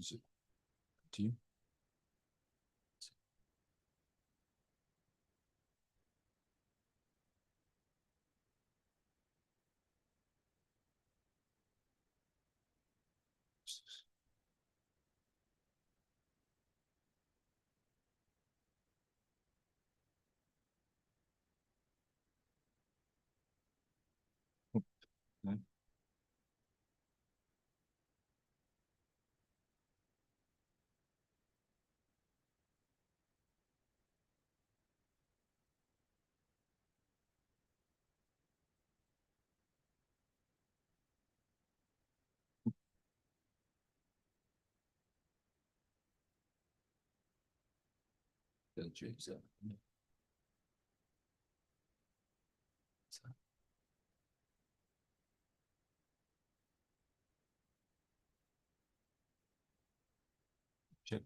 Is it to you? Okay. Then change that. Check.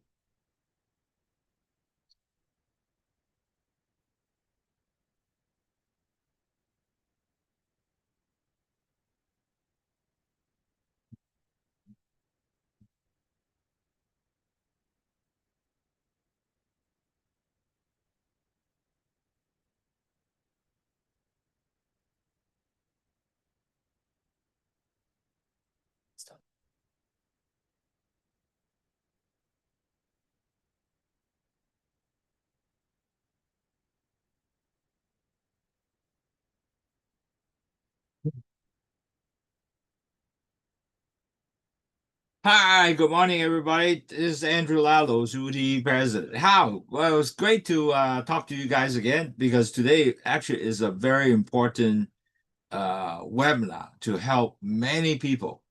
Stop. Hi, good morning, everybody. This is Andrew Lowsutea, president. How? Well, it's great to talk to you guys again because today actually is a very important webinar to help many people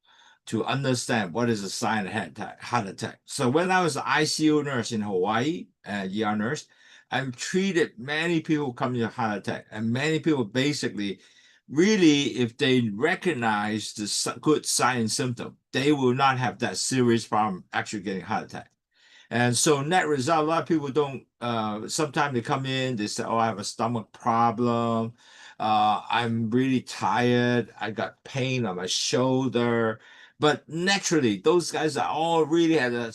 to understand what is a silent heart attack. So when I was an ICU nurse in Hawaii, ER nurse, I've treated many people coming to heart attack, and many people basically, really, if they recognize the good sign and symptom, they will not have that serious problem actually getting heart attack. And so net result, a lot of people don't, sometimes they come in, they say, oh, I have a stomach problem. I'm really tired. I got pain on my shoulder. But naturally, those guys are all really had an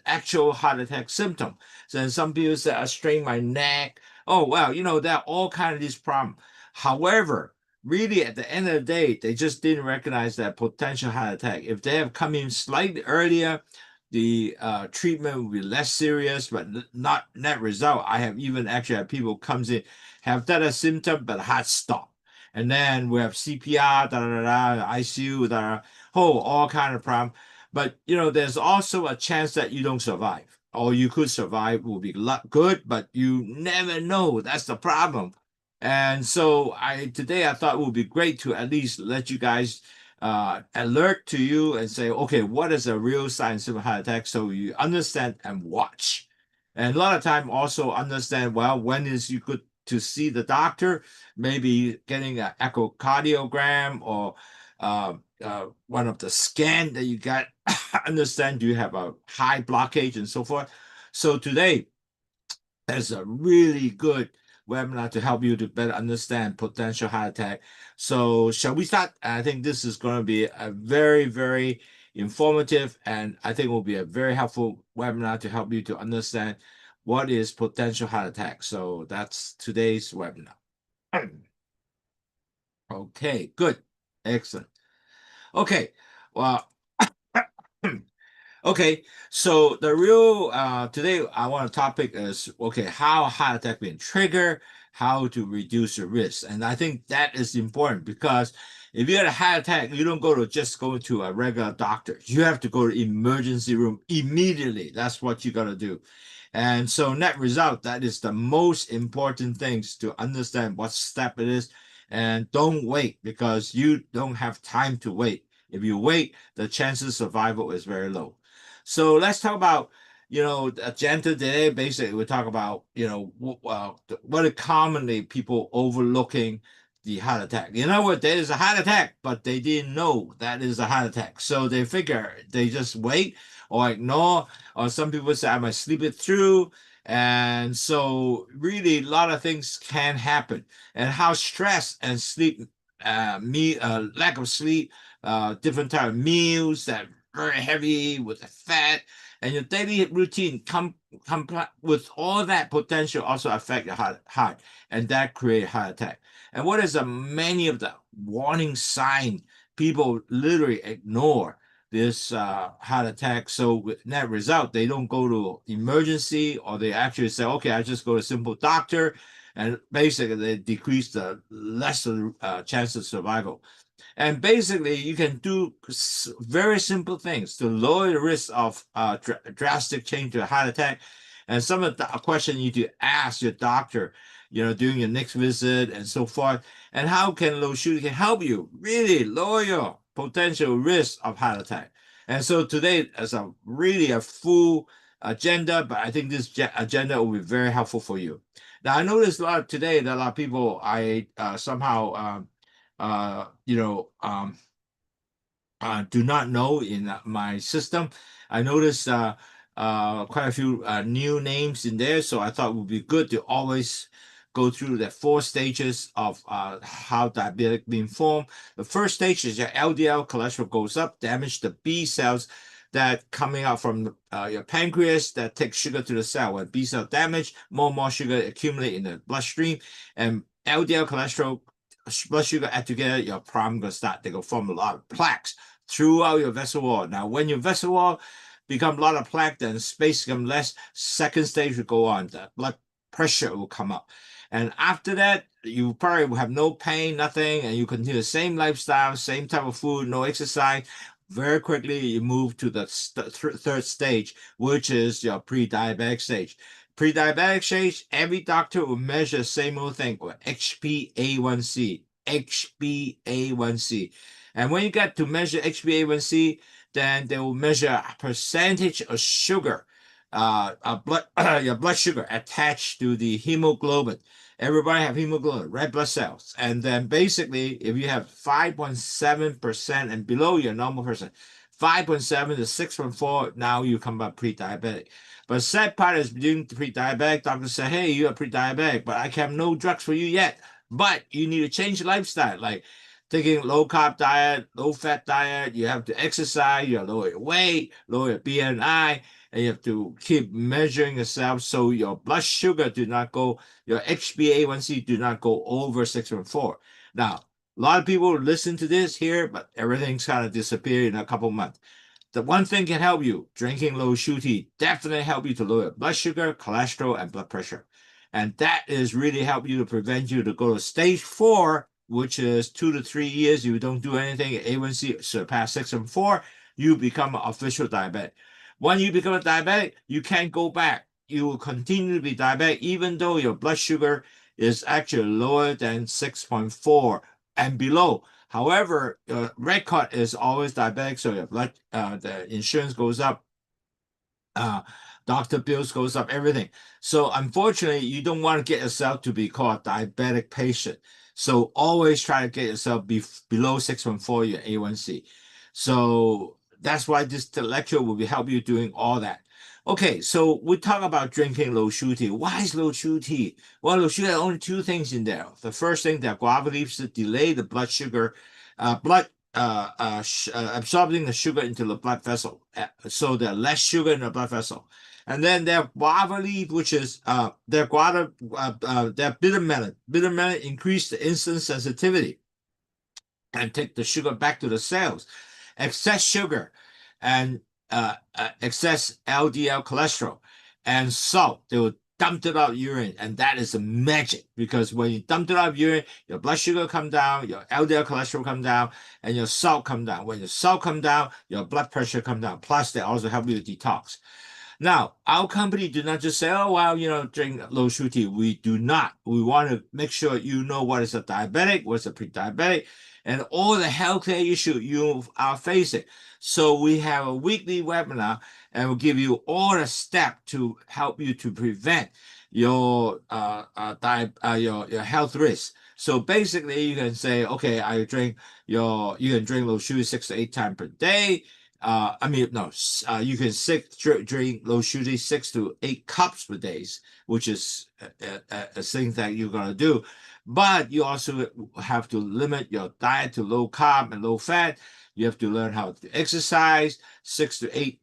actual heart attack symptom. So then some people say, I strained my neck. Oh, well, there are all kinds of these problems. However, really at the end of the day, they just didn't recognize that potential heart attack. If they have come in slightly earlier, the treatment will be less serious, but not net result. I have even actually had people comes in, have that a symptom, but heart stop. And then we have CPR, ICU, all kind of problem. But there's also a chance that you don't survive, or you could survive, will be good, but you never know. That's the problem. And so today I thought it would be great to at least let you guys alert to you and say, okay, what is a real sign of heart attack? So you understand and watch. And a lot of time also understand, well, when is you good to see the doctor? Maybe getting an echocardiogram or one of the scan that you got. Understand, do you have a high blockage and so forth? So today, there's a really good webinar to help you to better understand potential heart attack. So shall we start? I think this is going to be a very, very informative, and I think will be a very helpful webinar to help you to understand what is potential heart attack. So that's today's webinar. Okay, good. Excellent. Okay. Well, okay, so the real today I want to topic is okay, how heart attack been triggered, how to reduce the risk. And I think that is important because if you had a heart attack, you don't just go to a regular doctor. You have to go to emergency room immediately. That's what you got to do. And so net result, that is the most important things to understand what step it is. And don't wait because you don't have time to wait. If you wait, the chances of survival is very low. So let's talk about, agenda today. Basically, we talk about, what are commonly people overlooking the heart attack. You know what? There is a heart attack, but they didn't know that is a heart attack. So they figure they just wait or ignore, or some people say, I might sleep it through. And so really a lot of things can happen. And how stress and sleep, lack of sleep, different type of meals that very heavy with the fat, and your daily routine come with all that potential also affect your heart, and that create heart attack. And what is many of the warning sign people literally ignore this heart attack. So with that result, they don't go to emergency, or they actually say, okay, I just go to simple doctor, and basically they decrease the lesser chance of survival. And basically, you can do very simple things to lower the risk of drastic change to a heart attack. And some of the questions you need to ask your doctor, during your next visit and so forth. And how can Lowsutea can help you really lower your potential risk of heart attack? And so today is really a full agenda, but I think this agenda will be very helpful for you. Now, I noticed today that a lot of people somehow uh, you know, um, do not know in my system. I noticed quite a few new names in there, so I thought it would be good to always go through the 4 stages of how diabetic being formed. The first stage is your LDL cholesterol goes up, damage the B cells that coming out from your pancreas that takes sugar to the cell. When B cell damage, more and more sugar accumulate in the bloodstream, and LDL cholesterol blood sugar add together, your problem gonna start. They go form a lot of plaques throughout your vessel wall. Now, when your vessel wall become a lot of plaque, then space become less. Second stage will go on. The blood pressure will come up. And after that, you probably will have no pain, nothing, and you continue the same lifestyle, same type of food, no exercise. Very quickly, you move to the third stage, which is your pre-diabetic stage. Pre-diabetic stage, every doctor will measure the same old thing, or HbA1c. HbA1c. And when you get to measure HbA1c, then they will measure a percentage of sugar, your blood sugar attached to the hemoglobin. Everybody have hemoglobin, red blood cells. And then basically, if you have 5.7% and below your normal person, 5.7 to 6.4, now you come up pre-diabetic. But sad part is during pre-diabetic, doctors say, hey, you're pre-diabetic, but I have no drugs for you yet. But you need to change your lifestyle, like taking low-carb diet, low-fat diet. You have to exercise, you have to lower your weight, lower your BMI, and you have to keep measuring yourself so your blood sugar do not go, your HbA1c do not go over 6.4. Now, a lot of people listen to this here, but everything's kind of disappeared in a couple months. The one thing can help you, drinking Lowsutea, definitely help you to lower blood sugar, cholesterol, and blood pressure. And that is really help you to prevent you to go to stage 4, which is 2 to 3 years. You don't do anything, A1C surpass 6.4, you become an official diabetic. When you become a diabetic, you can't go back. You will continue to be diabetic even though your blood sugar is actually lower than 6.4 and below. However, record is always diabetic, so your blood, the insurance goes up, doctor bills goes up, everything. So unfortunately, you don't want to get yourself to be called a diabetic patient. So always try to get yourself below 6.4 your A1C. So that's why this lecture will be help you doing all that. Okay, so we talk about drinking Lowsutea. Why is Lowsutea? Well, Lowsutea only 2 things in there. The first thing, that guava leaves to delay the blood sugar, absorbing the sugar into the blood vessel, so there's less sugar in the blood vessel. And then their guava leaf, which is their bitter melon. Bitter melon increase the insulin sensitivity and take the sugar back to the cells. Excess sugar and excess LDL cholesterol and salt, they will dump it out urine, and that is the magic, because when you dump it out urine, your blood sugar come down, your LDL cholesterol come down, and your salt come down. When your salt come down, your blood pressure come down. Plus, they also help you to detox. Now, our company do not just say, oh, well, drink Lowsutea. We do not. We want to make sure you know what is a diabetic, what's a pre-diabetic, and all the healthcare issue you are facing. So we have a weekly webinar, and we'll give you all the steps to help you to prevent your your health risks. So basically, you can say, okay, you can drink Lowsutea 6 to 8 times per day. You can drink Lowsutea 6 to 8 cups per day, which is a thing that you're gonna do. But you also have to limit your diet to low carb and low fat. You have to learn how to exercise 6 to 8,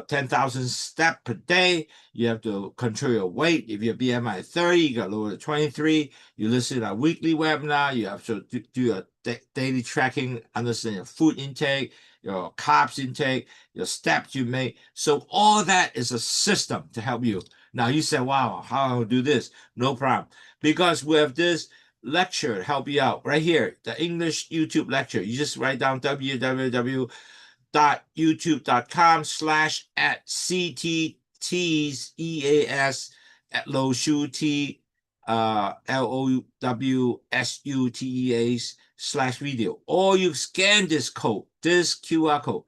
10,000 steps per day. You have to control your weight. If your BMI 30, you got lower to 23. You listen to a weekly webinar. You have to do your daily tracking, understand your food intake, your carbs intake, your steps you make. So all that is a system to help you. Now you say, wow, how do I do this? No problem. Because we have this lecture to help you out right here, the English YouTube lecture. You just write down www.youtube.com/@ctteas at Lowsutea, LOWSUTEAs/video. Or you scan this code, this QR code.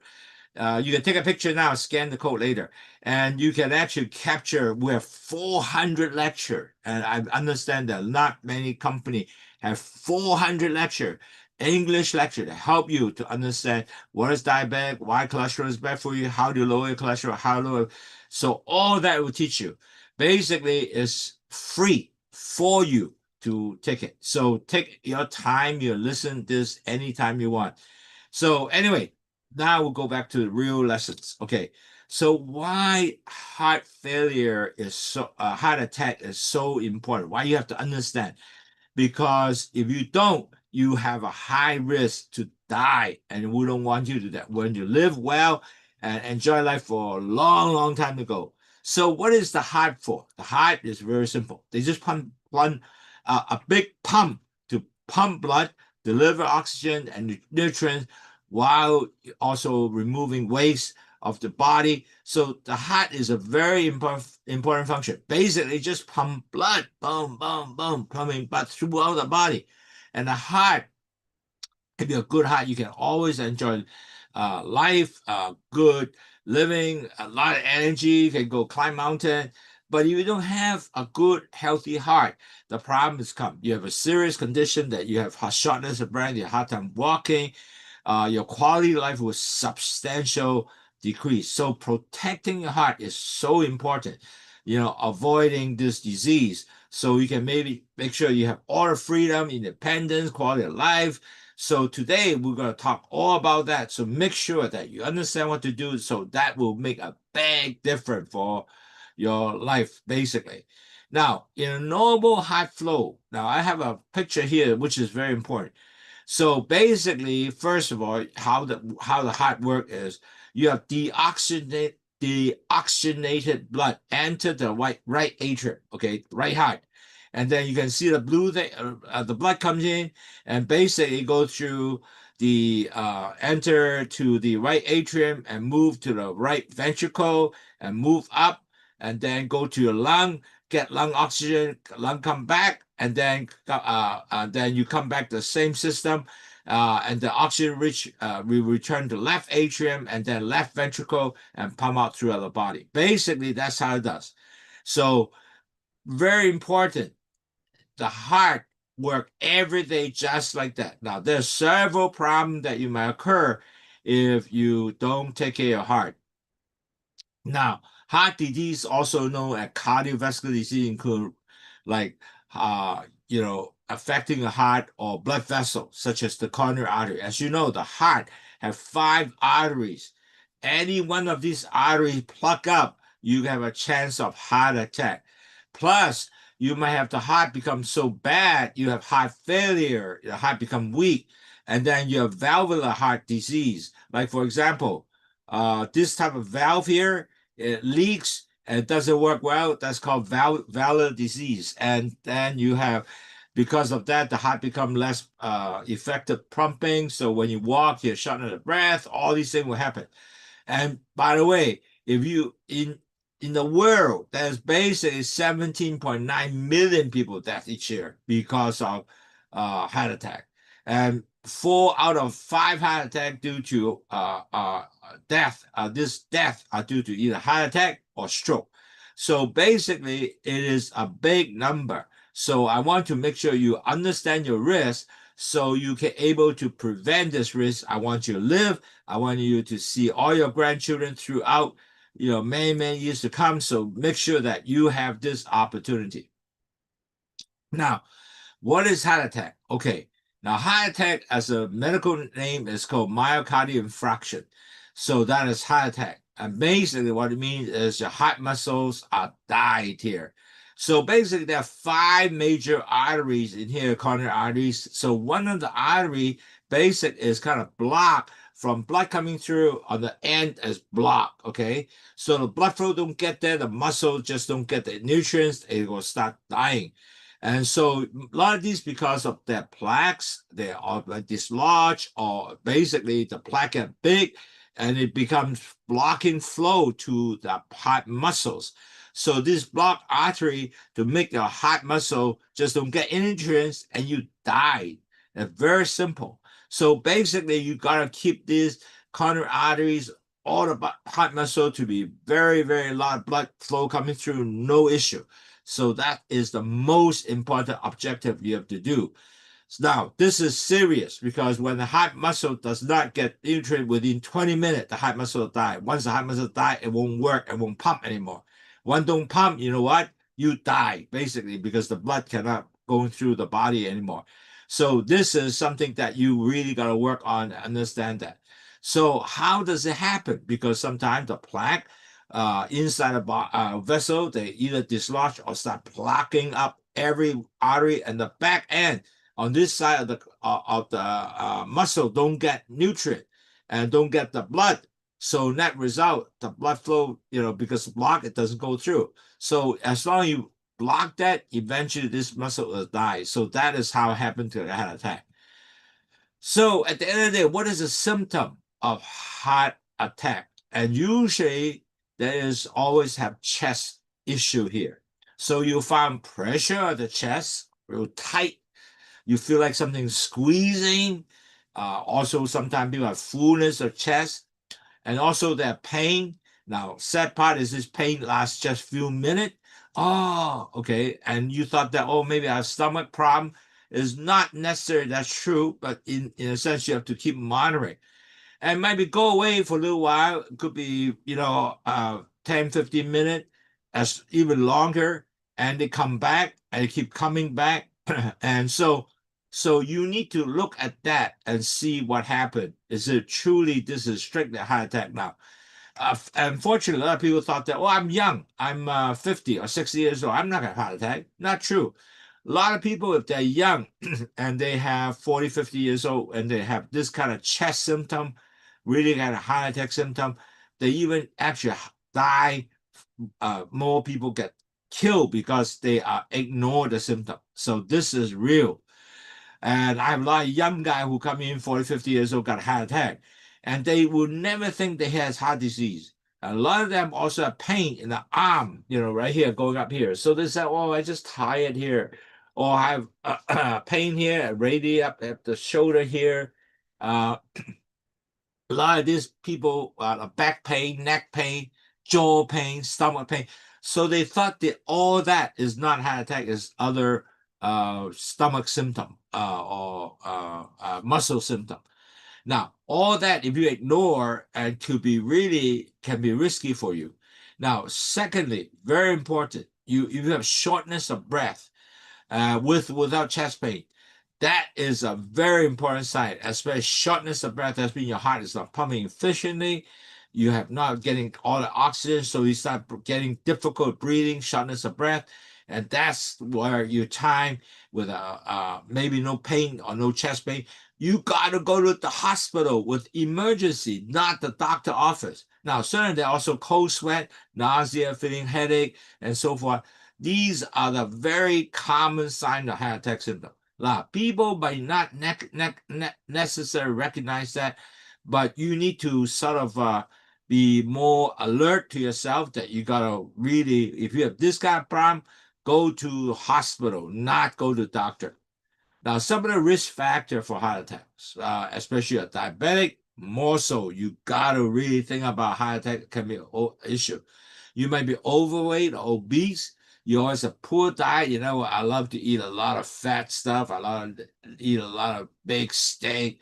You can take a picture now, scan the code later, and you can actually capture. We have 400 lecture, and I understand that not many company have 400 lecture, English lecture to help you to understand what is diabetic, why cholesterol is bad for you, how to lower your cholesterol, how to lower. So all that will teach you. Basically, it's free for you to take it. So take your time. You listen this anytime you want. So anyway, now we'll go back to the real lessons. Okay, so why heart failure is so heart attack is so important? Why you have to understand? Because if you don't, you have a high risk to die, and we don't want you to do that. When you live well and enjoy life for a long, long time to go. So what is the heart for? The heart is very simple. They just pump a big pump to pump blood, deliver oxygen and nutrients, while also removing waste of the body. So the heart is a very important function. Basically, just pump blood, boom, boom, boom, pumping blood throughout the body. And the heart, if you're a good heart, you can always enjoy life, good living, a lot of energy. You can go climb mountain. But if you don't have a good, healthy heart, the problem is come. You have a serious condition that you have shortness of breath, you have hard time walking, your quality of life will substantial decrease. So protecting your heart is so important, avoiding this disease. So you can maybe make sure you have all the freedom, independence, quality of life. So today we're going to talk all about that. So make sure that you understand what to do. So that will make a big difference for your life, basically. Now, in a normal heart flow, now I have a picture here, which is very important. So basically, first of all, how the heart work is you have deoxygenated blood enter the right atrium, okay, right heart, and then you can see the blue thing, the blood comes in, and basically goes through the enter to the right atrium and move to the right ventricle and move up, and then go to your lung, get lung oxygen, lung come back, and then you come back to the same system, and the oxygen will return to left atrium and then left ventricle and pump out throughout the body. Basically, that's how it does. So very important. The heart work every day just like that. Now, there's several problems that you might occur if you don't take care of your heart. Now, heart disease, also known as cardiovascular disease, include like affecting the heart or blood vessels, such as the coronary artery. As you know, the heart have 5 arteries. Any one of these arteries plug up, you have a chance of heart attack. Plus, you might have the heart become so bad, you have heart failure, the heart become weak, and then you have valvular heart disease. Like, for example, this type of valve here, it leaks and it doesn't work well. That's called valvular disease. And then you have, because of that, the heart become less effective pumping. So when you walk, you're short of breath. All these things will happen. And by the way, if you in the world, there's basically 17.9 million people death each year because of heart attack, and 4 out of 5 heart attack due to death. This death are due to either heart attack or stroke. So basically, it is a big number. So I want to make sure you understand your risk so you can able to prevent this risk. I want you to live. I want you to see all your grandchildren throughout, many, many years to come. So make sure that you have this opportunity. Now, what is heart attack? Okay, Now, heart attack, as a medical name, is called myocardial infarction. So that is heart attack. And basically, what it means is your heart muscles are died here. So basically, there are five major arteries in here, coronary arteries. So one of the artery basic is kind of blocked from blood coming through on the end is blocked. Okay, so the blood flow don't get there, the muscle just don't get the nutrients, it will start dying. And so a lot of these, because of their plaques, they are like dislodged, or basically the plaque get big and it becomes blocking flow to the heart muscles. So this blocked artery to make the heart muscle just don't get any nutrients and you die. It's very simple. So basically you gotta keep these coronary arteries, all the heart muscle to be very, very lot of blood flow coming through, no issue. So that is the most important objective you have to do. Now, this is serious because when the heart muscle does not get nutrient within 20 minutes, the heart muscle will die. Once the heart muscle die, it won't work, it won't pump anymore. One don't pump, you know what? You die, basically, because the blood cannot go through the body anymore. So this is something that you really got to work on to understand that. So how does it happen? Because sometimes the plaque inside a vessel, they either dislodge or start plugging up every artery, and the back end on this side of the muscle don't get nutrient and don't get the blood. So net result, the blood flow, because block, it doesn't go through. So as long as you block that, eventually this muscle will die. So that is how it happened to a heart attack. So at the end of the day, what is a symptom of heart attack? And usually there is always have chest issue here. So you find pressure at the chest, real tight. You feel like something's squeezing. Also, sometimes people have fullness of chest, and also their pain. Now, sad part is this pain lasts just a few minutes. Oh, okay. And you thought that, oh, maybe I have stomach problem. Is not necessarily that's true, but in a sense, you have to keep monitoring. And maybe go away for a little while. It could be, 10, 15 minutes, as even longer. And they come back and they keep coming back. And so you need to look at that and see what happened. Is it truly this is strictly a heart attack now? Unfortunately, a lot of people thought that, oh, I'm young. I'm 50 or 60 years old. I'm not going to have a heart attack. Not true. A lot of people, if they're young and they have 40, 50 years old and they have this kind of chest symptom, really kind of heart attack symptom, they even actually die. More people get killed because they ignore the symptom. So this is real. And I have a lot of young guys who come in 40, 50 years old, got a heart attack, and they will never think they has heart disease. A lot of them also have pain in the arm, right here, going up here. So they say, oh, I just tired here. Or I have pain here, radiate up at the shoulder here. A lot of these people, back pain, neck pain, jaw pain, stomach pain. So they thought that all that is not heart attack, is other stomach symptom or muscle symptom. Now, all that, if you ignore, and can be risky for you. Now, secondly, very important, you have shortness of breath without chest pain. That is a very important sign, especially shortness of breath. That's means your heart is not pumping efficiently. You have not getting all the oxygen, so you start getting difficult breathing, shortness of breath, and that's where your time with maybe no pain or no chest pain. You got to go to the hospital with emergency, not the doctor office. Now, certainly there are also cold sweat, nausea, feeling headache, and so forth. These are the very common signs of heart attack symptom. Now, people might not necessarily recognize that, but you need to sort of be more alert to yourself that you gotta really, if you have this kind of problem, go to hospital, not go to doctor. Now, some of the risk factor for heart attacks, especially a diabetic, more so, you got to really think about heart attack can be an issue. You might be overweight or obese. You always have poor diet. I love to eat a lot of fat stuff. I love to eat a lot of big steak,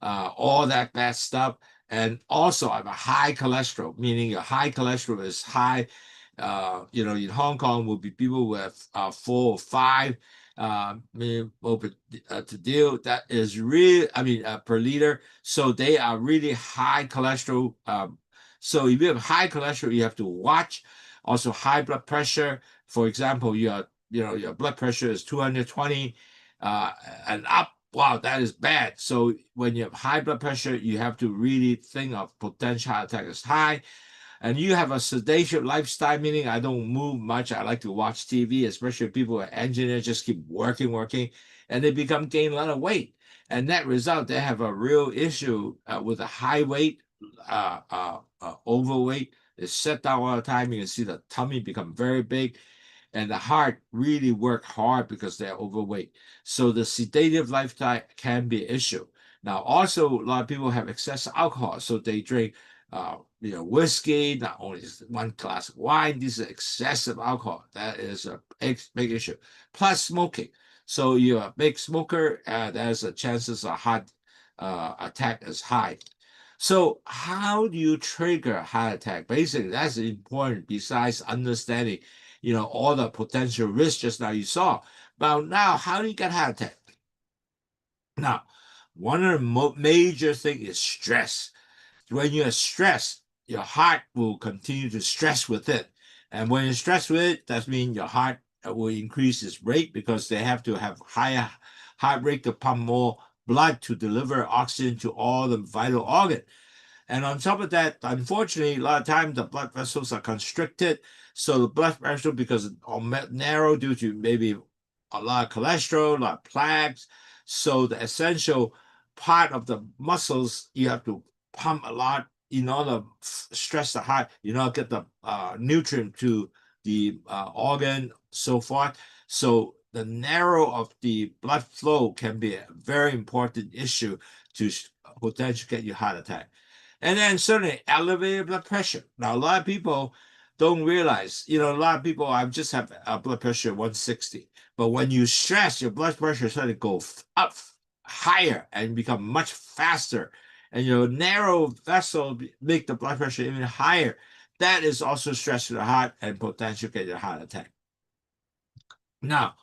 all that bad stuff. And also, I have a high cholesterol, meaning your high cholesterol is high. In Hong Kong, will be people with 4 or 5. to deal. That is really, I mean, per liter. So they are really high cholesterol. So if you have high cholesterol, you have to watch. Also, high blood pressure. For example, your blood pressure is 220 and up. Wow, that is bad. So when you have high blood pressure, you have to really think of potential heart attack is high. And you have a sedation lifestyle, meaning I don't move much. I like to watch TV, especially people who are engineers, just keep working, and they gain a lot of weight. And that result, they have a real issue with a high weight, overweight. They sit down all the time. You can see the tummy become very big, and the heart really work hard because they're overweight. So the sedative lifestyle can be an issue. Now, also, a lot of people have excess alcohol, so they drink whiskey, not only one glass of wine. This is excessive alcohol. That is a big issue. Plus smoking. So you're a big smoker, there's a chances of heart attack is high. So how do you trigger a heart attack? Basically, that's important besides understanding, all the potential risks just now you saw. But now, how do you get heart attack? Now, one of the major thing is stress. When you're stressed, your heart will continue to stress with it. And when you're stressed with it, that means your heart will increase its rate because they have to have higher heart rate to pump more blood to deliver oxygen to all the vital organs. And on top of that, unfortunately, a lot of times the blood vessels are constricted. So the blood vessel, because it's narrow due to maybe a lot of cholesterol, a lot of plaques. So the essential part of the muscles, you have to pump a lot in order to stress the heart, get the nutrient to the organ, so forth. So the narrow of the blood flow can be a very important issue to potentially get you heart attack. And then certainly elevated blood pressure. Now, a lot of people don't realize, a lot of people, I just have a blood pressure of 160. But when you stress, your blood pressure suddenly go up higher and become much faster. And your narrow vessel make the blood pressure even higher. That is also stress to the heart and potential get a heart attack. Now,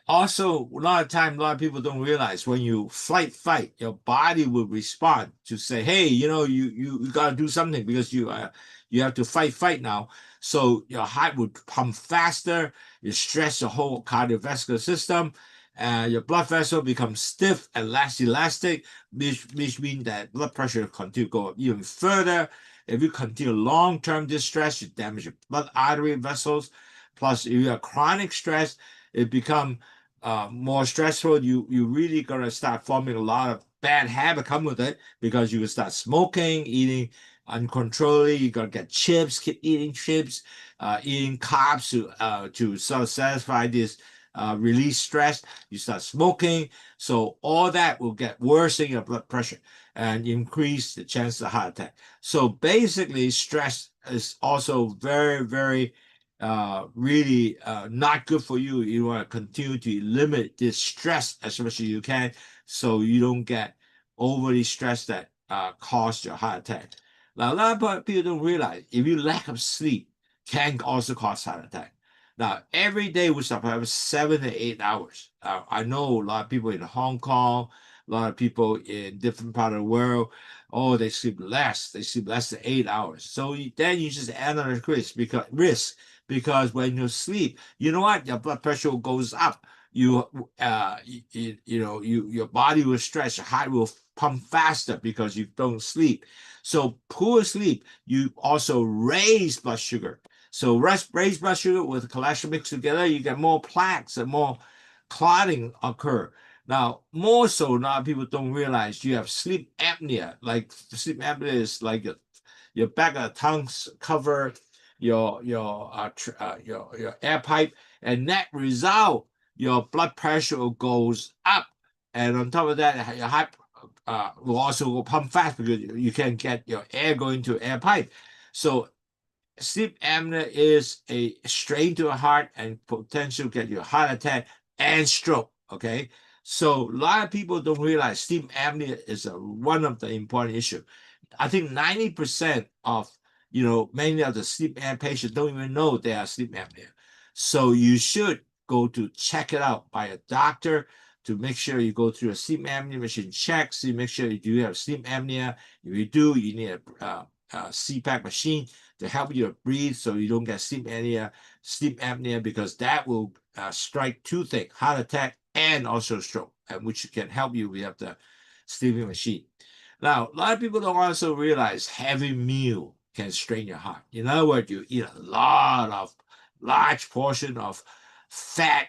also, a lot of time, a lot of people don't realize when you fight, your body will respond to say, "Hey, you got to do something because you have to fight now." So your heart would pump faster. You stress the whole cardiovascular system, and your blood vessel becomes stiff and less elastic, which means that blood pressure continue to go up even further. If you continue long-term distress, you damage your blood artery vessels. Plus, if you have chronic stress, it becomes more stressful. You really gonna start forming a lot of bad habit come with it because you will start smoking, eating uncontrollably. You're gonna get chips, keep eating chips, eating carbs to sort of satisfy this release stress. You start smoking, so all that will get worse in your blood pressure and increase the chance of heart attack. So basically, stress is also very really not good for you. You want to continue to limit this stress as much as you can so you don't get overly stressed that cause your heart attack. Now, a lot of people don't realize if you lack of sleep can also cause heart attack. Now, every day we supposed to have 7 to 8 hours. I know a lot of people in Hong Kong, a lot of people in different part of the world, oh, they sleep less. They sleep less than 8 hours. So then you just add on a risk because when you sleep, you know what? Your blood pressure goes up. Your body will stretch, your heart will pump faster because you don't sleep. So poor sleep, you also raise blood sugar. So raise blood sugar with cholesterol mixed together, you get more plaques and more clotting occur. Now, more so, now people don't realize you have sleep apnea. Like sleep apnea is like your back of the tongue's cover your air pipe, and that result your blood pressure goes up, and on top of that your heart will also go pump fast because you can get your air going to air pipe. So sleep apnea is a strain to the heart and potential get your heart attack and stroke. Okay, so a lot of people don't realize sleep apnea is one of the important issues. I think 90% of many of the sleep apnea patients don't even know they are sleep apnea. So you should go to check it out by a doctor to make sure you go through a sleep apnea machine check, so you make sure you do have sleep apnea. If you do, you need a CPAP machine to help you to breathe so you don't get sleep apnea, because that will strike two things: heart attack and also stroke, and which can help you with the sleeping machine. Now, a lot of people don't also realize heavy meal can strain your heart. In other words, you eat a large portion of fat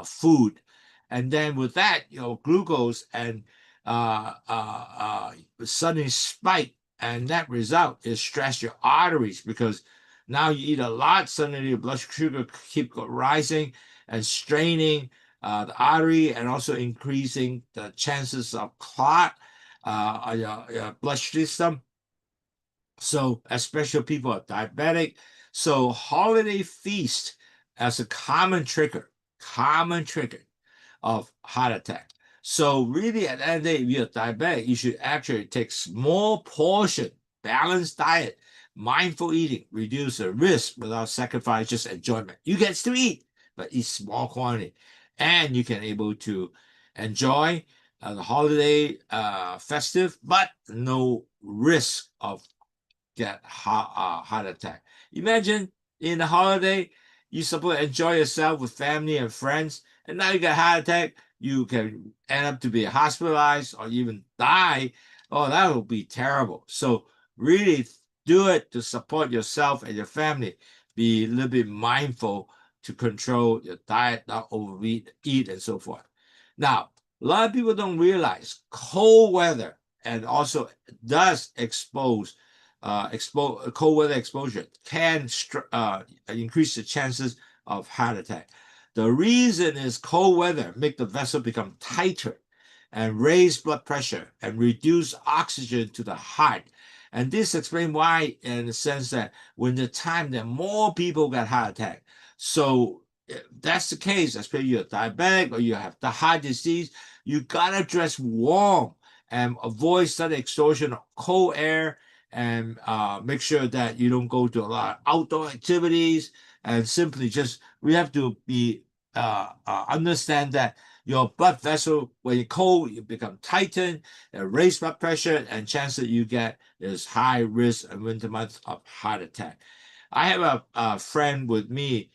food, and then with that, your glucose and suddenly spike, and that result is stress your arteries, because now you eat a lot, suddenly your blood sugar keep rising and straining the artery, and also increasing the chances of clot your blood system. So especially people are diabetic. So holiday feast as a common trigger of heart attack. So really, at the end of the day, if you're diabetic, you should actually take small portion, balanced diet, mindful eating, reduce the risk without sacrifice, just enjoyment. You can still eat, but eat small quantity, and you can able to enjoy the holiday festive, but no risk of get heart attack. Imagine in the holiday, you supposed to enjoy yourself with family and friends, and now you get heart attack. You can end up to be hospitalized or even die. Oh, that would be terrible. So really do it to support yourself and your family. Be a little bit mindful to control your diet, not overeat, eat, and so forth. Now, a lot of people don't realize cold weather and also does expose cold weather exposure can increase the chances of heart attack. The reason is cold weather make the vessel become tighter and raise blood pressure and reduce oxygen to the heart. And this explains why, in the sense that when the time that more people get heart attack. So if that's the case, especially you're diabetic or you have the heart disease, you gotta dress warm and avoid sudden exhaustion of cold air, and make sure that you don't go to a lot of outdoor activities, and simply just we have to be understand that your blood vessel, when you're cold, you become tightened, raise blood pressure, and chances you get is high risk in winter months of heart attack. I have a friend with me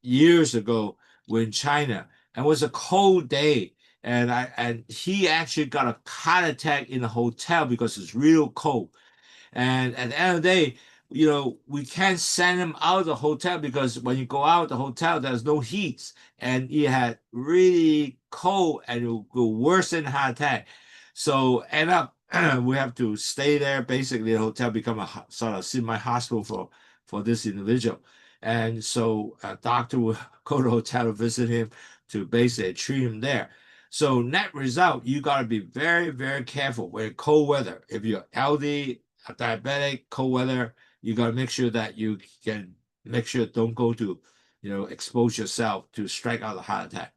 years ago in China, and it was a cold day, and he actually got a heart attack in a hotel because it's real cold. And at the end of the day, we can't send him out of the hotel, because when you go out of the hotel, there's no heat, and he had really cold, and it will worsen heart attack. So end up we have to stay there. Basically, the hotel become a sort of semi-hospital for this individual. And so a doctor will go to the hotel to visit him to basically treat him there. So net result, you got to be very, very careful with cold weather. If you're elderly, diabetic, cold weather, you got to make sure that you can make sure don't go to, expose yourself to strike out a heart attack.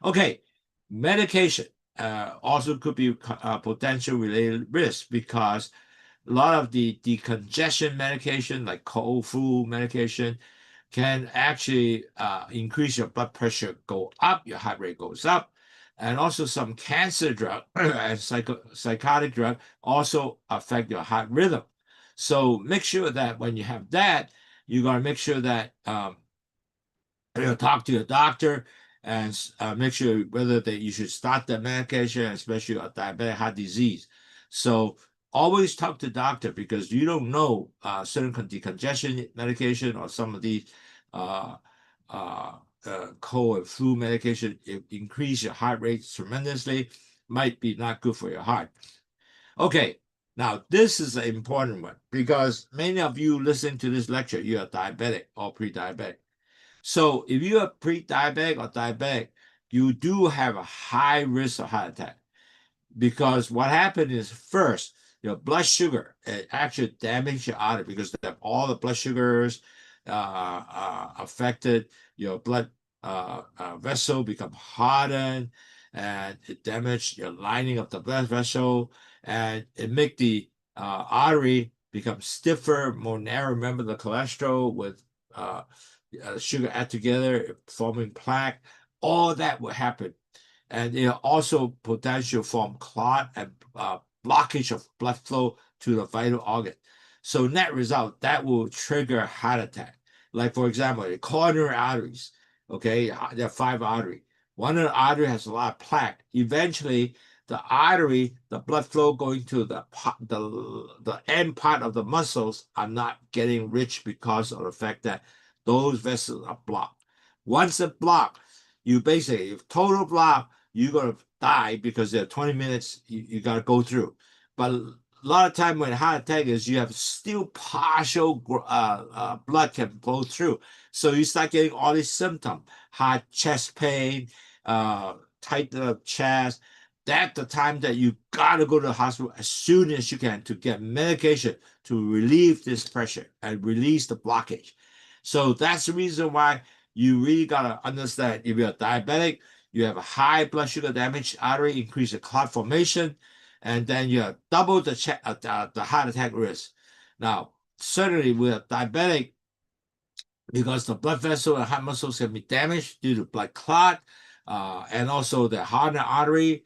Okay, medication also could be potential related risk, because a lot of the decongestion medication, like cold flu medication, can actually increase your blood pressure, go up, your heart rate goes up. And also some cancer drug and psychotic drug also affect your heart rhythm. So make sure that when you have that, you got to make sure that talk to your doctor and make sure whether you should start the medication, especially a diabetic heart disease. So always talk to the doctor, because you don't know certain decongestion medication or some of these cold and flu medication, it increase your heart rate tremendously, might be not good for your heart. Okay, now this is an important one, because many of you listening to this lecture, you are diabetic or pre-diabetic. So if you are pre-diabetic or diabetic, you do have a high risk of heart attack, because what happened is, first, your blood sugar, it actually damages your artery, because all the blood sugars affected, your blood vessel become hardened, and it damaged your lining of the blood vessel, and it make the artery become stiffer, more narrow. Remember the cholesterol with sugar add together, forming plaque. All that will happen. And it also potential form clot and blockage of blood flow to the vital organ. So net result, that will trigger heart attack. Like for example, the coronary arteries, okay, there are 5 arteries. One of the artery has a lot of plaque. Eventually, the artery, the blood flow going to the end part of the muscles are not getting rich because of the fact that those vessels are blocked. Once it's blocked, you basically, if total block, you're gonna die because there are 20 minutes you gotta go through. But a lot of time when heart attack is, you have still partial blood can flow through, so you start getting all these symptoms: heart, chest pain, tight chest. That's the time that you gotta go to the hospital as soon as you can to get medication to relieve this pressure and release the blockage. So that's the reason why you really gotta understand, if you're diabetic, you have a high blood sugar damage artery, increase the clot formation, and then you have double the heart attack risk. Now, certainly with diabetic, because the blood vessel and heart muscles can be damaged due to blood clot, and also the heart artery,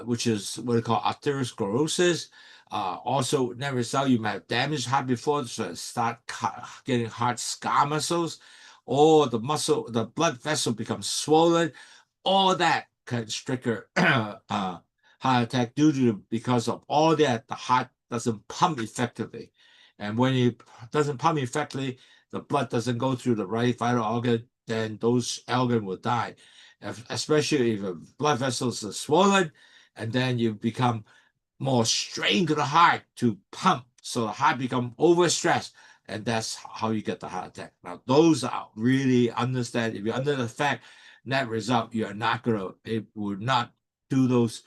which is what we call arteriosclerosis. Also, never result, you might have damaged heart before, so start getting heart scar muscles, or the blood vessel becomes swollen. All that can trigger heart attack because of all that. The heart doesn't pump effectively, and when it doesn't pump effectively, the blood doesn't go through the right vital organ, then those organs will die. Especially if the blood vessels are swollen, and then you become more strain to the heart to pump, so the heart become overstressed, and that's how you get the heart attack. Now, those are really understand. If you're under the fact, net result, you are not gonna, it will not do those,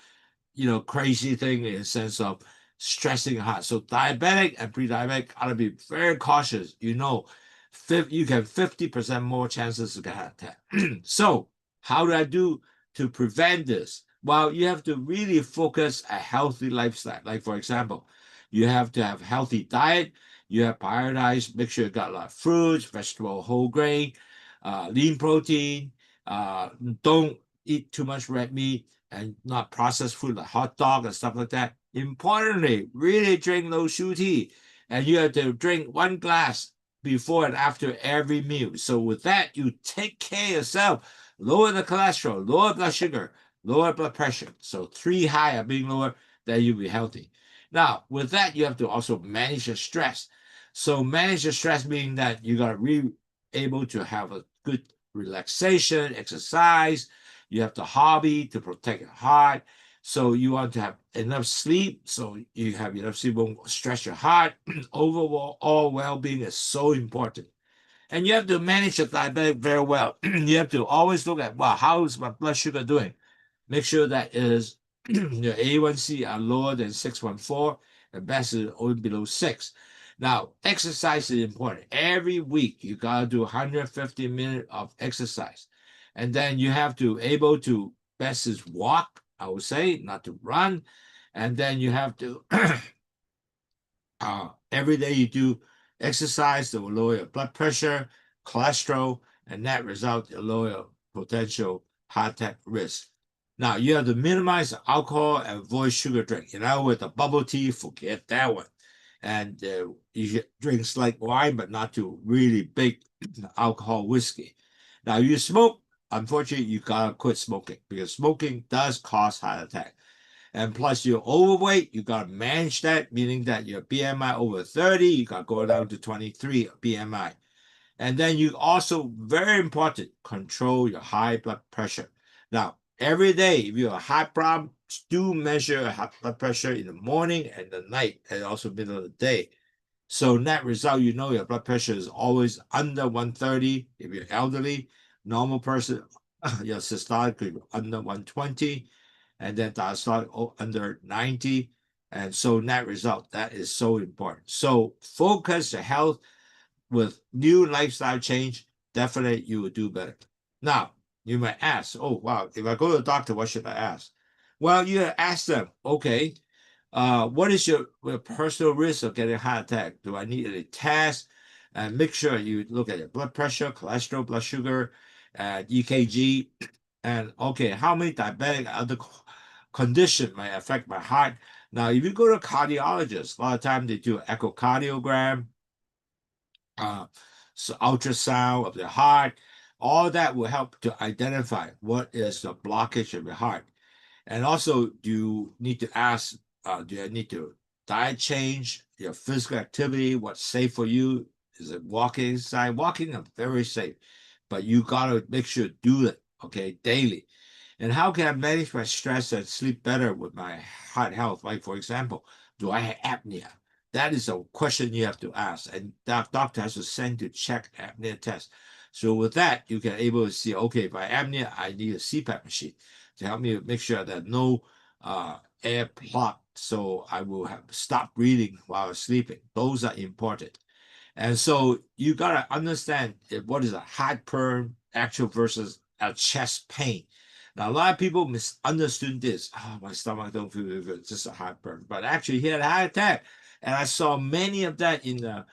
crazy thing in the sense of stressing heart. So diabetic and pre-diabetic gotta be very cautious. You can 50% more chances to get heart attack. So how do I do to prevent this? Well, you have to really focus a healthy lifestyle. Like for example, you have to have healthy diet. You have prioritize, make sure you got a lot of fruits, vegetable, whole grain, lean protein. Don't eat too much red meat and not processed food like hot dog and stuff like that. Importantly, really drink Lowsutea, and you have to drink 1 glass before and after every meal. So with that, you take care of yourself, lower the cholesterol, lower blood sugar, lower blood pressure. So 3 high are being lower, then you'll be healthy. Now, with that, you have to also manage your stress. So manage your stress meaning that you got to be able to have a good relaxation, exercise. You have the hobby to protect your heart. So you want to have enough sleep. So you have enough sleep, won't stress your heart. Overall well-being is so important. And you have to manage your diabetic very well. You have to always look at, wow, how is my blood sugar doing? Make sure that is your A1C are lower than 6.4, and best is only below 6. Now, exercise is important. Every week, you gotta do 150 minutes of exercise. And then you have to able to, best is walk, I would say, not to run. And then you have to every day you do exercise that will lower your blood pressure, cholesterol, and that result in lower potential heart attack risk. Now you have to minimize alcohol and avoid sugar drink. With the bubble tea, forget that one. And you should drink slight wine, but not too really big alcohol whiskey. Now you smoke, unfortunately, you gotta quit smoking because smoking does cause heart attack. And plus, you're overweight, you got to manage that, meaning that your BMI over 30, you got to go down to 23 BMI. And then you also, very important, control your high blood pressure. Now, every day, if you have a heart problem, do measure high blood pressure in the morning and the night, and also middle of the day. So net result, your blood pressure is always under 130 if you're elderly. Normal person, your systolic could be under 120, and then diastolic under 90. And so net result, that is so important. So focus your health with new lifestyle change, definitely you will do better. Now, you might ask, oh, wow, if I go to the doctor, what should I ask? Well, you ask them, okay, what is your personal risk of getting a heart attack? Do I need any tests? and make sure you look at your blood pressure, cholesterol, blood sugar, and EKG, and okay, how many diabetic other condition might affect my heart. Now, if you go to a cardiologist, a lot of times they do echocardiogram, uh, so ultrasound of the heart. All that will help to identify what is the blockage of your heart. And also, you need to ask, do you need to diet change, your physical activity, what's safe for you? Is it walking inside? Walking is very safe, but you got to make sure to do it, okay, daily. And how can I manage my stress and sleep better with my heart health? Like, for example, do I have apnea? That is a question you have to ask, and that doctor has to send to check apnea test. So with that, you can able to see, okay, by apnea, I need a CPAP machine to help me make sure that no air block, so I will have stop breathing while sleeping. Those are important. And so you gotta understand what is a heartburn actual versus a chest pain. Now a lot of people misunderstood this. Oh, my stomach don't feel good. It's just a heartburn. But actually he had a heart attack. And I saw many of that in the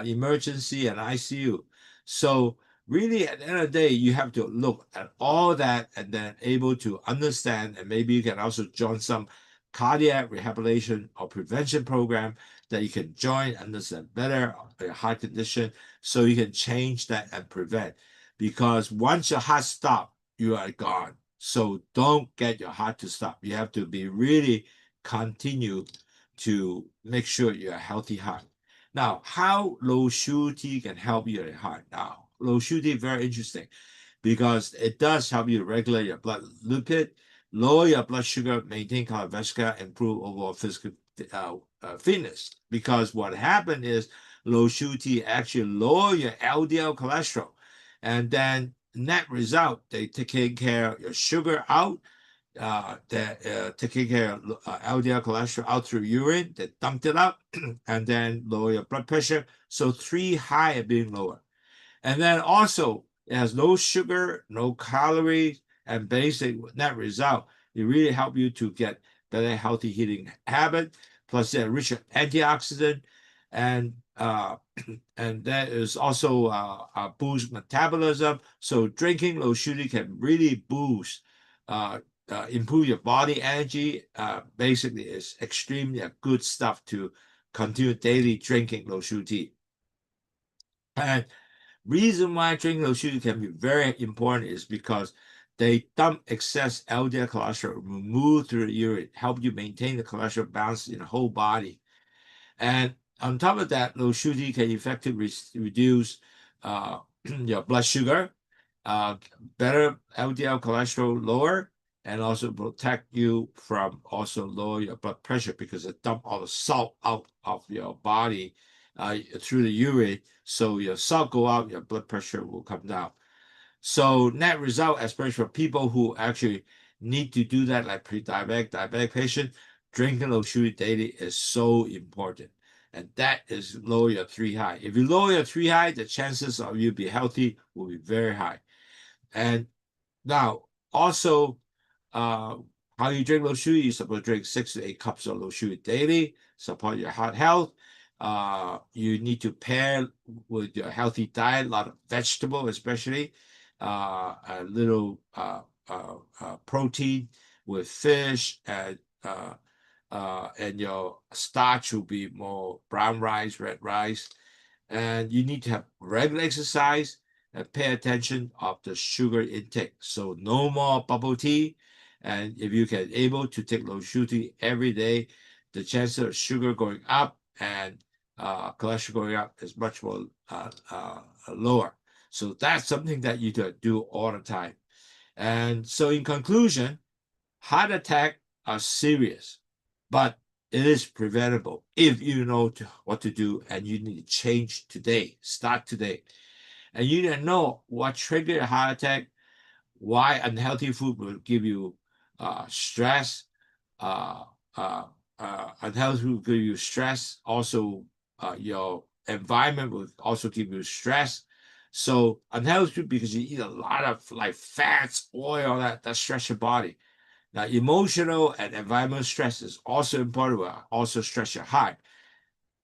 emergency and ICU. So really at the end of the day, you have to look at all that and then able to understand, and maybe you can also join some cardiac rehabilitation or prevention program that you can join, understand better your heart condition, so you can change that and prevent. Because once your heart stops, you are gone. So don't get your heart to stop. You have to be really continue to make sure you have a healthy heart. Now, how Lowsutea can help your heart? Now, Lowsutea very interesting because it does help you regulate your blood lipid, lower your blood sugar, maintain cardiovascular, improve overall physical fitness. Because what happened is Lowsutea actually lower your LDL cholesterol, and then net result they taking care of your sugar out, taking care of LDL cholesterol out through urine, they dumped it out, and then lower your blood pressure. So three high are being lower. And then also, it has no sugar, no calories, and basic net result. It really help you to get better healthy eating habit. Plus, they're rich in antioxidant, and and that is also boost metabolism. So drinking Lowsutea can really boost, improve your body energy. Basically, it's extremely good stuff to continue daily drinking Lowsutea. And reason why drinking Lowsutea can be very important is because they dump excess LDL cholesterol, remove through the urine, help you maintain the cholesterol balance in the whole body. And on top of that, Lowsutea can effectively reduce your blood sugar, better LDL cholesterol lower, and also protect you from also lower your blood pressure because it dump all the salt out of your body through the urine. So your salt go out, your blood pressure will come down. So net result, especially for people who actually need to do that, like pre-diabetic, diabetic patient, drinking Lowsutea daily is so important. And that is lower your three high. If you lower your three high, the chances of you be healthy will be very high. And now, also, how you drink Lowsutea, you're supposed to drink 6 to 8 cups of Lowsutea daily, support your heart health. You need to pair with your healthy diet, a lot of vegetable, especially a little protein with fish, and your starch will be more brown rice, red rice. And you need to have regular exercise and pay attention of the sugar intake. So no more bubble tea. And if you can able to take Lowsutea every day, the chance of sugar going up and cholesterol going up is much more lower. So that's something that you do all the time. And so in conclusion, heart attack are serious, but it is preventable if you know what to do, and you need to change today, start today. And you need to know what triggered a heart attack, why unhealthy food will give you stress, uh, unhealthy food will give you stress. Also, your environment will also give you stress. So unhealthy food because you eat a lot of like fats, oil, that stress your body. Now, emotional and environmental stress is also important, will also stress your heart.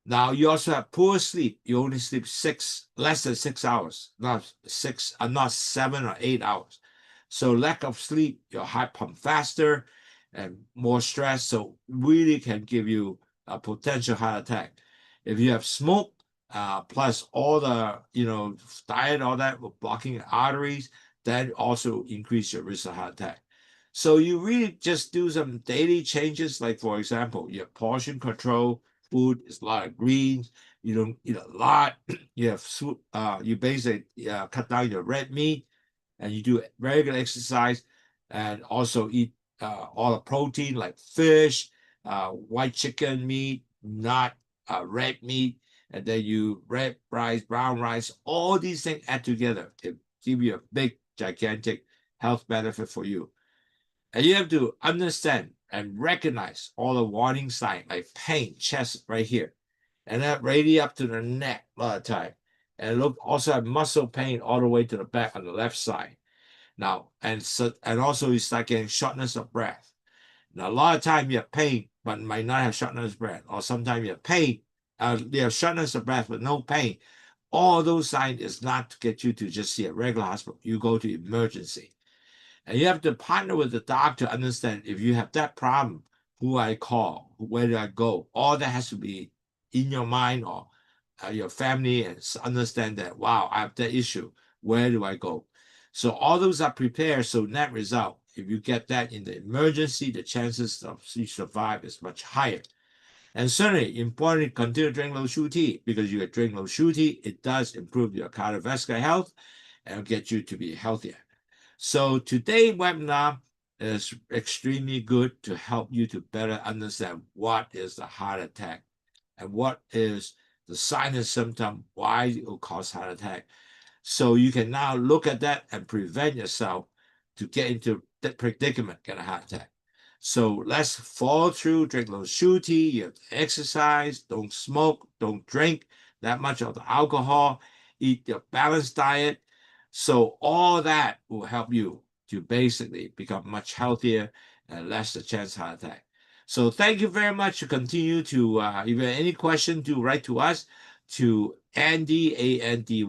Now you also have poor sleep. You only sleep less than 6 hours, not 7 or 8 hours. So lack of sleep, your heart pump faster and more stress. So really can give you a potential heart attack. If you have smoke, plus all the diet, all that blocking arteries, that also increase your risk of heart attack. So you really just do some daily changes, like for example, your portion control. Food is a lot of greens. You don't eat a lot. You basically cut down your red meat, and you do regular exercise, and also eat all the protein like fish, white chicken meat, not red meat, and then you red rice, brown rice. All these things add together to give you a big, gigantic health benefit for you. And you have to understand and recognize all the warning signs like pain, chest right here, and that really up to the neck a lot of time. And look, also have muscle pain all the way to the back on the left side. Now, and also you start getting shortness of breath. Now, a lot of time you have pain, but might not have shortness of breath, or sometimes you have pain, you have shortness of breath but no pain. All those signs is not to get you to just see a regular hospital. You go to emergency. And you have to partner with the doctor to understand if you have that problem, who I call, where do I go? All that has to be in your mind or your family, and understand that, wow, I have that issue. Where do I go? So all those are prepared. So net result, if you get that in the emergency, the chances of you survive is much higher. And certainly important to continue to drink Lowsutea, because you drink Lowsutea, it does improve your cardiovascular health and get you to be healthier. So today's webinar is extremely good to help you to better understand what is the heart attack and what is the sign and symptom, why it will cause heart attack. So you can now look at that and prevent yourself to get into that predicament, get a heart attack. So let's follow through, drink Lowsutea, you have to exercise, don't smoke, don't drink that much of the alcohol, eat your balanced diet. So all that will help you to basically become much healthier and less the chance of heart attack. So thank you very much. To continue to, if you have any question, do write to us to Andy, ANDY,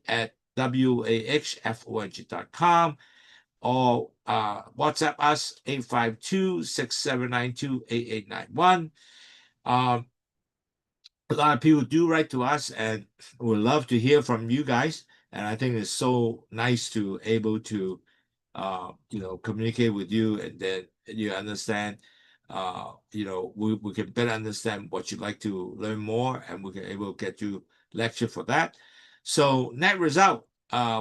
at WAHFONG.com, or WhatsApp us 852-6792-8891. A lot of people do write to us, and would love to hear from you guys. And I think it's so nice to able to communicate with you, and then you understand. We can better understand what you'd like to learn more, and we can able to get you lecture for that. So net result,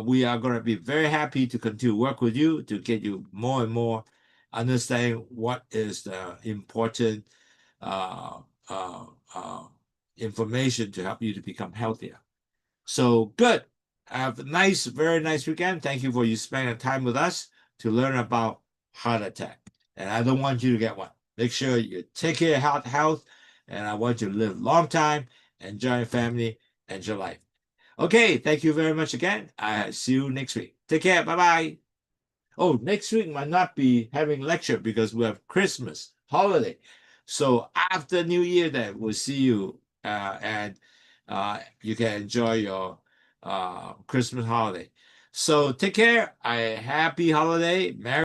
we are going to be very happy to continue to work with you to get you more and more understanding what is the important uh, uh, uh, information to help you to become healthier. So good. Have a nice, very nice weekend. Thank you for you spending time with us to learn about heart attack. And I don't want you to get one. Make sure you take care of health, and I want you to live a long time, enjoy your family, enjoy life. Okay, thank you very much again. I see you next week. Take care. Bye-bye. Oh, next week might not be having lecture because we have Christmas holiday. So after New Year, then we'll see you, and you can enjoy your Christmas holiday. So take care. A happy holiday. Merry